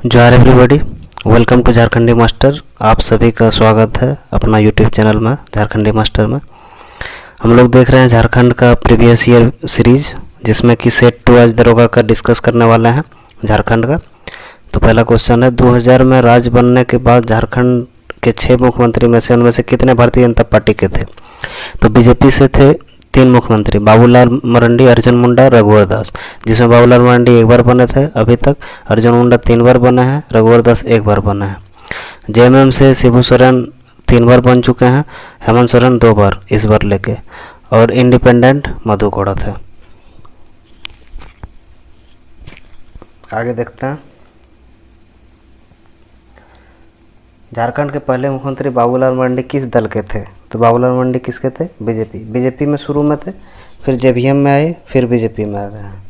जोहार everybody, welcome to Jharkhandi master. आप सभी का स्वागत है अपना यूट्यूब चैनल में झारखंडी मास्टर में। हम लोग देख रहे हैं झारखंड का प्रीवियस ईयर सीरीज, जिसमें कि सेट 2 आज दरोगा का डिस्कस करने वाले हैं झारखंड का। तो पहला क्वेश्चन है, 2000 में राज्य बनने के बाद झारखंड के 6 मुख्यमंत्री में से उनमें से कितने भारतीय जनता पार्टी के थे? तो बीजेपी से थे 3 मुख्यमंत्री, बाबूलाल मरांडी, अर्जुन मुंडा, रघुवर दास, जिसमें बाबूलाल मरांडी 1 बार बने थे अभी तक, अर्जुन मुंडा 3 बार बने हैं, रघुवर दास 1 बार बने हैं। जेएमएम से शिबू सोरेन 3 बार बन चुके हैं, हेमंत सोरेन 2 बार इस बार लेके, और इंडिपेंडेंट मधु कोड़ा थे। आगे देखते हैं। झारखंड के पहले मुख्यमंत्री बाबूलाल मरांडी किस दल के थे? तो बाबूलाल मरांडी किसके थे? बीजेपी में शुरू में थे, फिर जेवीएम में आए, फिर बीजेपी में आ गए हैं।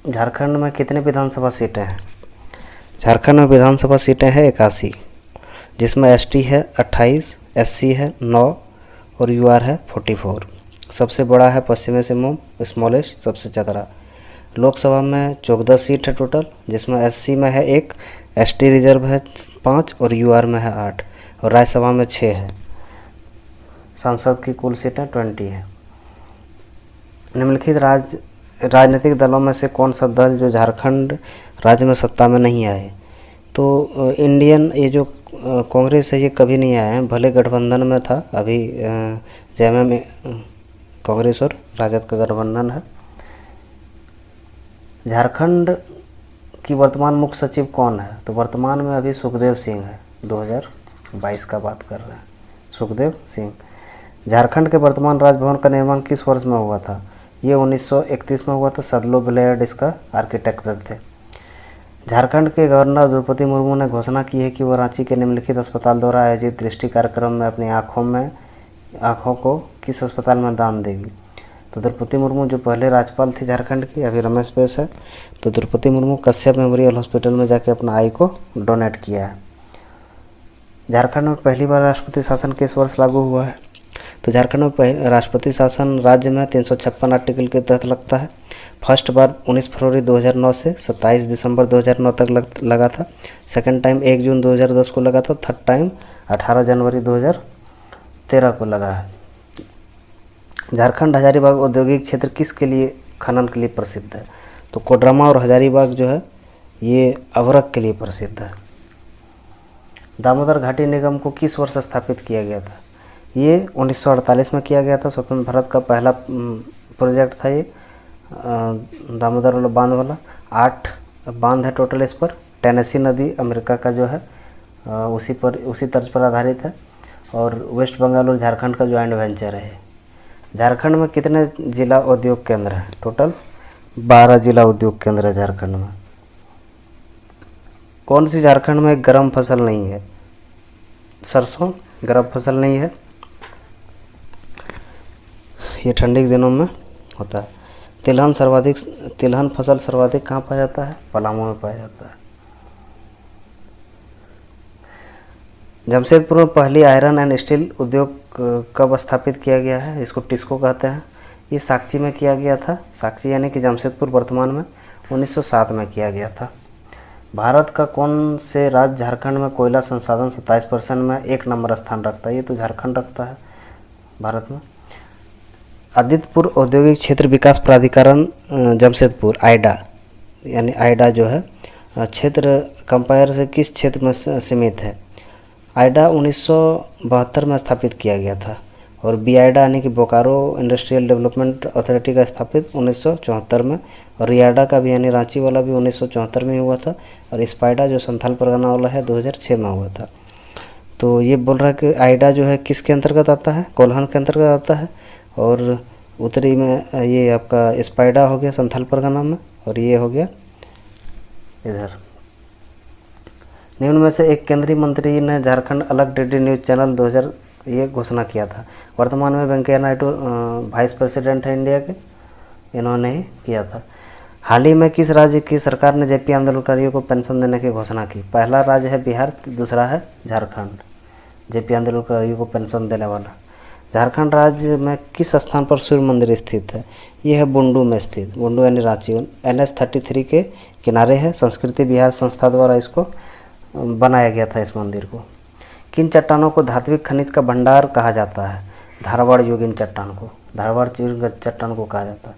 झारखंड में कितने विधानसभा सीटें हैं? झारखंड में विधानसभा सीटें हैं 81, जिसमें एसटी है 28, एससी है 9 और यूआर है 44। सबसे बड़ा है पश्चिमी सिंहभूम, स्मॉलेस्ट सबसे चतरा। लोकसभा में 14 सीट है टोटल, जिसमें एससी में है 1, एसटी रिजर्व है 5 और यूआर में है 8, और राज्यसभा में 6 है। सांसद की कुल सीटें 20 है। निम्नलिखित राजनीतिक दलों में से कौन सा दल जो झारखंड राज्य में सत्ता में नहीं आए? तो इंडियन ये जो कांग्रेस है ये कभी नहीं आए हैं, भले गठबंधन में था, अभी जेएमएम कांग्रेस और राजद का गठबंधन है। झारखंड की वर्तमान मुख्य सचिव कौन है? तो वर्तमान में अभी सुखदेव सिंह है, 2022 का बात कर रहे हैं, सुखदेव सिंह। झारखंड के वर्तमान राजभवन का निर्माण किस वर्ष में हुआ था? ये 1931 में हुआ था। सदलो ब्लेयर्ड इसका आर्किटेक्चर थे। झारखंड के गवर्नर द्रौपदी मुर्मू ने घोषणा की है कि वह रांची के निम्नलिखित अस्पताल द्वारा आयोजित दृष्टि कार्यक्रम में अपनी आँखों को किस अस्पताल में दान देगी? तो द्रौपदी मुर्मू जो पहले राज्यपाल थी झारखंड की, अभी रमेश बैस है, तो द्रौपदी मुर्मू कश्यप मेमोरियल हॉस्पिटल में जाके अपना आई को डोनेट किया है। झारखंड में पहली बार राष्ट्रपति शासन किस वर्ष लागू हुआ है? तो झारखंड में राष्ट्रपति शासन राज्य में 356 आर्टिकल के तहत लगता है। फर्स्ट बार 19 फरवरी 2009 से 27 दिसंबर 2009 तक लगा था। सेकंड टाइम 1 जून 2010 को लगा था। थर्ड टाइम 18 जनवरी 2013 को लगा है। झारखंड हजारीबाग औद्योगिक क्षेत्र किसके लिए खनन के लिए प्रसिद्ध है? तो कोडरमा और हजारीबाग जो है ये अभ्रक के लिए प्रसिद्ध है। दामोदर घाटी निगम को किस वर्ष स्थापित किया गया था? ये 1948 में किया गया था। स्वतंत्र भारत का पहला प्रोजेक्ट था ये दामोदर बांध वाला। 8 बांध है टोटल इस पर। टेनेसी नदी अमेरिका का जो है उसी तर्ज पर आधारित है, और वेस्ट बंगाल और झारखंड का जॉइंट वेंचर है। झारखंड में कितने जिला उद्योग केंद्र हैं? टोटल 12 जिला उद्योग केंद्र है झारखंड में। कौन सी झारखंड में गर्म फसल नहीं है? सरसों गर्म फसल नहीं है, ये ठंडी के दिनों में होता है। तिलहन फसल सर्वाधिक कहाँ पाया जाता है? पलामू में पाया जाता है। जमशेदपुर में पहली आयरन एंड स्टील उद्योग कब स्थापित किया गया है? इसको टिस्को कहते हैं। ये साक्ची में किया गया था। साक्ची यानी कि जमशेदपुर वर्तमान में 1907 में किया गया था। भारत का कौन से राज्य झारखंड में कोयला संसाधन 27% में 1 नंबर स्थान रखता है? ये तो झारखंड रखता है भारत में। आदित्यपुर औद्योगिक क्षेत्र विकास प्राधिकरण जमशेदपुर आइडा, यानी आइडा जो है क्षेत्र कंपायर से किस क्षेत्र में सीमित है? आइडा 1972 में स्थापित किया गया था, और बीआइडा यानी कि बोकारो इंडस्ट्रियल डेवलपमेंट अथॉरिटी का स्थापित 1974 में, और रियाडा का भी यानी रांची वाला भी 1974 में हुआ था, और स्पाइडा जो संथाल परगना वाला है 2006 में हुआ था। तो ये बोल रहा है कि आइडा जो है किसके अंतर्गत आता है? कोल्हान के अंतर्गत आता है, और उत्तरी में ये आपका स्पाइडा हो गया संथाल परगना में, और ये हो गया इधर। निम्न में से एक केंद्रीय मंत्री ने झारखंड अलग डीडी न्यूज़ चैनल 2000 ये घोषणा किया था। वर्तमान में वेंकैया नायडू वाइस प्रेसिडेंट है इंडिया के, इन्होंने ही किया था। हाल ही में किस राज्य की सरकार ने जेपी आंदोलनकारियों को पेंशन देने की घोषणा की? पहला राज्य है बिहार, दूसरा है झारखंड जेपी आंदोलनकारियों को पेंशन देने वाला। झारखंड राज्य में किस स्थान पर सूर्य मंदिर स्थित है? ये है बुंडू में स्थित, बुंडू यानी रांची, NH-33 के किनारे है। संस्कृति विहार संस्था द्वारा इसको बनाया गया था इस मंदिर को। किन चट्टानों को धात्विक खनिज का भंडार कहा जाता है? धारवाड़ योगिन चट्टान को, धारवाड़ चट्टान को कहा जाता है।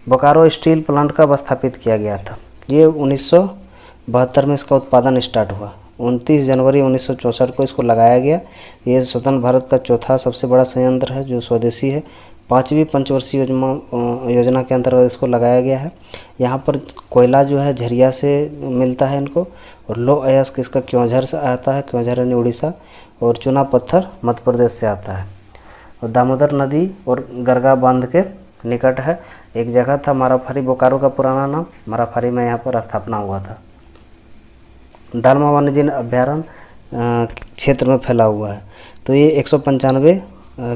बोकारो स्टील प्लांट कब स्थापित किया गया था? ये 1972 में इसका उत्पादन स्टार्ट हुआ। 29 जनवरी 1964 को इसको लगाया गया। ये स्वतंत्र भारत का चौथा सबसे बड़ा संयंत्र है जो स्वदेशी है। 5वीं पंचवर्षीय योजना के अंतर्गत इसको लगाया गया है। यहाँ पर कोयला जो है झरिया से मिलता है इनको, और लो अयस्क इसका क्योंझर से आता है, क्योंझर यानी उड़ीसा, और चूना पत्थर मध्य प्रदेश से आता है। और दामोदर नदी और गरगा बांध के निकट है। एक जगह था माराफारी, बोकारो का पुराना नाम, माराफारी में यहाँ पर स्थापना हुआ था। दालमा वन्यजीव अभ्यारण्य क्षेत्र में फैला हुआ है, तो ये 195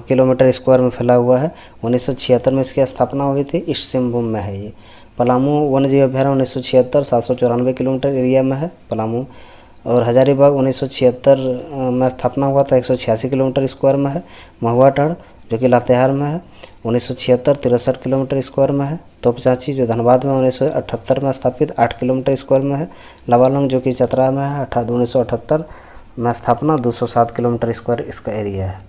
किलोमीटर स्क्वायर में फैला हुआ है। 1976 में इसकी स्थापना हुई थी। ईस्ट सिंहभूम में है ये। पलामू वन्यजीव अभ्यारण्य 1976 794 किलोमीटर एरिया में है पलामू। और हजारीबाग 1976 में स्थापना हुआ था, 186 किलोमीटर स्क्वायर में है। महुआ टाड़ जो कि लातेहार में है 1976 63 किलोमीटर स्क्वायर में है। तोपचाची जो धनबाद में 1978 में स्थापित 8 किलोमीटर स्क्वायर में है। लावालंग जो कि चतरा में है 1978 में स्थापना 207 किलोमीटर स्क्वायर इसका एरिया है।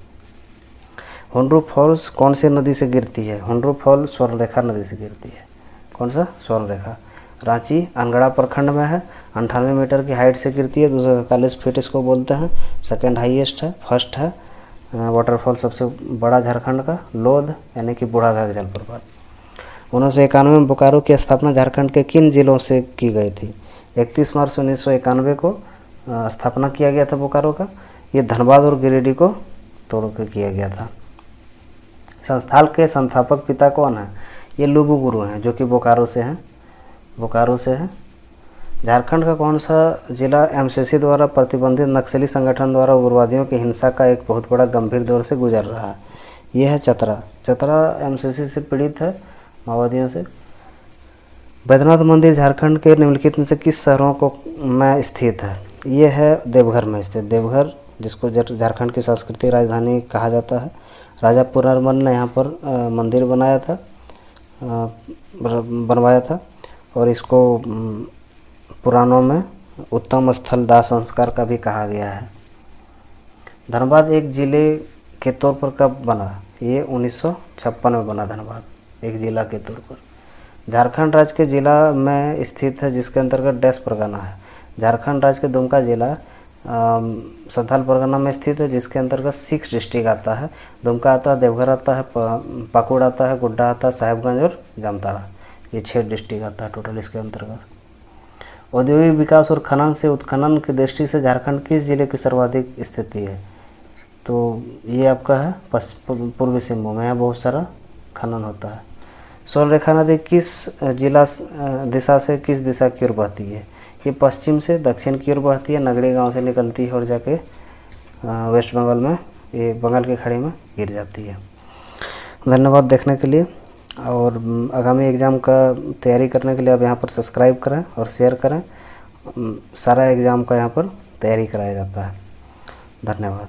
हुंड्रू फॉल्स कौन सी नदी से गिरती है? हुंड्रू फॉल स्वर्णरेखा नदी से गिरती है। कौन सा? स्वर्णरेखा। रांची अनगढ़ा प्रखंड में है। 98 मीटर की हाइट से गिरती है। 243 फीट इसको बोलते हैं। सेकेंड हाईएस्ट है। फर्स्ट है वाटरफॉल सबसे बड़ा झारखंड का लोध यानी कि बूढ़ाघाट जलप्रपात। 1991 में बोकारो की स्थापना झारखंड के किन जिलों से की गई थी? 31 मार्च 1991 को स्थापना किया गया था बोकारो का। ये धनबाद और गिरिडीह को तोड़ के किया गया था। संस्थान के संस्थापक पिता कौन है? ये लुबु गुरु हैं जो कि बोकारो से हैं, बोकारो से है। झारखंड का कौन सा जिला MCC द्वारा प्रतिबंधित नक्सली संगठन द्वारा उग्रवादियों की हिंसा का एक बहुत बड़ा गंभीर दौर से गुजर रहा है? यह है चतरा। चतरा MCC से पीड़ित है, माओवादियों से। बैद्यनाथ मंदिर झारखंड के निम्नलिखित में से किस शहरों को में स्थित है? ये है देवघर में स्थित। देवघर जिसको झारखंड की सांस्कृतिक राजधानी कहा जाता है। राजा पुनर्मन ने यहाँ पर मंदिर बनाया था, बनवाया था, और इसको पुराणों में उत्तम स्थल दाह संस्कार का भी कहा गया है। धनबाद एक जिले के तौर पर कब बना? ये 1956 में बना धनबाद एक जिला के तौर पर। झारखंड राज्य के जिला में स्थित है जिसके अंतर्गत डैश परगना है। झारखंड राज्य के दुमका जिला संथाल परगना में स्थित है जिसके अंतर्गत 6 डिस्ट्रिक्ट आता है। दुमका आता है, देवघर आता है, पाकुड़ आता है, गोड्डा आता है, साहिबगंज और जामताड़ा। ये 6 डिस्ट्रिक्ट आता है टोटल इसके अंतर्गत। औद्योगिक विकास और खनन से उत्खनन की दृष्टि से झारखंड किस जिले की सर्वाधिक स्थिति है? तो ये आपका है पूर्वी सिंहभूम में, यहाँ बहुत सारा खनन होता है। स्वर्णरेखा नदी किस जिला दिशा से किस दिशा की ओर बहती है? ये पश्चिम से दक्षिण की ओर बढ़ती है, नगड़ी गांव से निकलती है और जाके वेस्ट बंगाल में, ये बंगाल की खाड़ी में गिर जाती है। धन्यवाद देखने के लिए, और आगामी एग्ज़ाम का तैयारी करने के लिए आप यहाँ पर सब्सक्राइब करें और शेयर करें। सारा एग्ज़ाम का यहाँ पर तैयारी कराया जाता है। धन्यवाद।